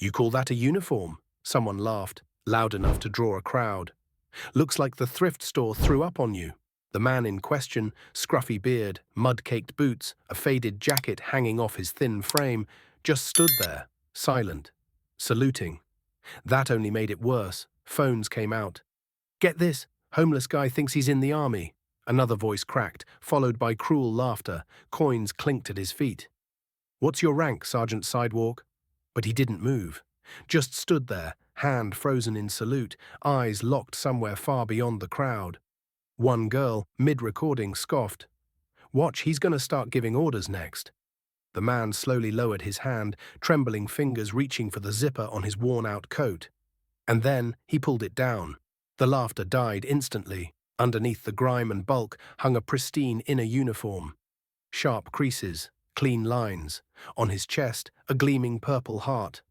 "You call that a uniform?" Someone laughed, loud enough to draw a crowd. "Looks like the thrift store threw up on you." The man in question, scruffy beard, mud-caked boots, a faded jacket hanging off his thin frame, just stood there, silent, saluting. That only made it worse. Phones came out. "Get this, homeless guy thinks he's in the army." Another voice cracked, followed by cruel laughter. Coins clinked at his feet. "What's your rank, Sergeant Sidewalk?" But he didn't move. Just stood there, hand frozen in salute, eyes locked somewhere far beyond the crowd. One girl, mid-recording, scoffed. "Watch, he's gonna start giving orders next." The man slowly lowered his hand, trembling fingers reaching for the zipper on his worn-out coat. And then he pulled it down. The laughter died instantly. Underneath the grime and bulk hung a pristine inner uniform. Sharp creases, clean lines. On his chest, a gleaming purple heart.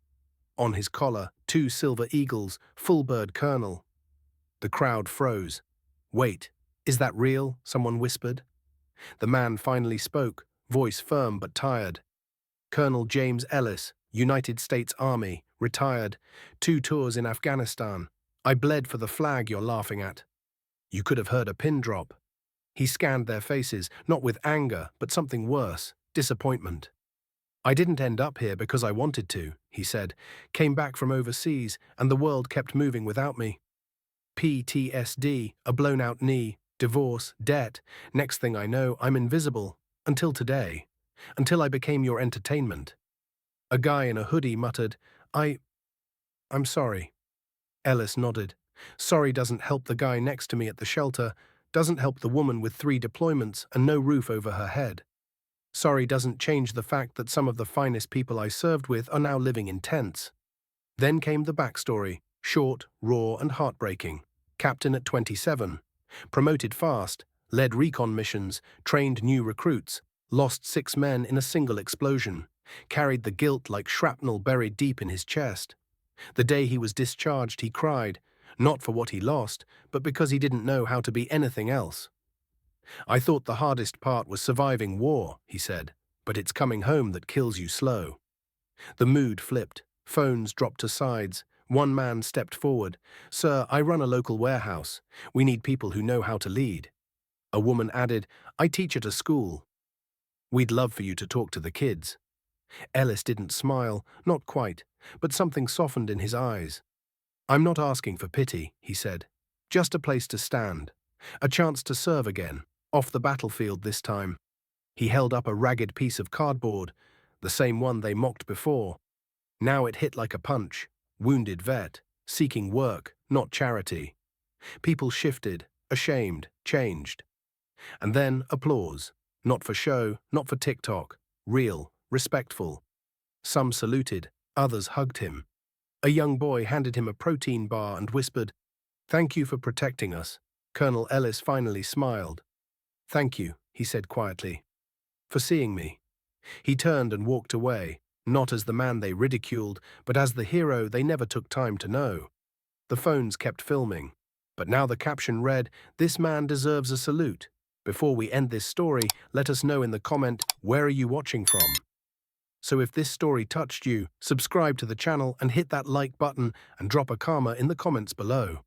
On his collar, 2 silver eagles, full-bird colonel. The crowd froze. "Wait, is that real?" someone whispered. The man finally spoke, voice firm but tired. "Colonel James Ellis, United States Army, retired, 2 tours in Afghanistan. I bled for the flag you're laughing at." You could have heard a pin drop. He scanned their faces, not with anger, but something worse, disappointment. "I didn't end up here because I wanted to," he said. "Came back from overseas, and the world kept moving without me. PTSD, a blown-out knee, divorce, debt. Next thing I know, I'm invisible. Until today. Until I became your entertainment." A guy in a hoodie muttered, I'm sorry." Ellis nodded. Sorry doesn't help the guy next to me at the shelter, doesn't help the woman with 3 deployments and no roof over her head. Sorry doesn't change the fact that some of the finest people I served with are now living in tents. Then came the backstory, short, raw, and heartbreaking. Captain at 27. Promoted fast, led recon missions, trained new recruits, lost 6 men in a single explosion, carried the guilt like shrapnel buried deep in his chest. The day he was discharged, he cried, not for what he lost, but because he didn't know how to be anything else. "I thought the hardest part was surviving war," he said, "but it's coming home that kills you slow." The mood flipped. Phones dropped to sides. One man stepped forward. "Sir, I run a local warehouse. We need people who know how to lead." A woman added, "I teach at a school. We'd love for you to talk to the kids." Ellis didn't smile, not quite, but something softened in his eyes. "I'm not asking for pity," he said. "Just a place to stand. A chance to serve again, off the battlefield this time." He held up a ragged piece of cardboard, the same one they mocked before. Now it hit like a punch. Wounded vet, seeking work, not charity. People shifted, ashamed, changed. And then applause. Not for show, not for TikTok. Real, respectful. Some saluted, others hugged him. A young boy handed him a protein bar and whispered, "Thank you for protecting us." Colonel Ellis finally smiled. "Thank you," he said quietly, "for seeing me." He turned and walked away, not as the man they ridiculed, but as the hero they never took time to know. The phones kept filming, but now the caption read, "This man deserves a salute." Before we end this story, let us know in the comment, where are you watching from? So if this story touched you, subscribe to the channel and hit that like button and drop a karma in the comments below.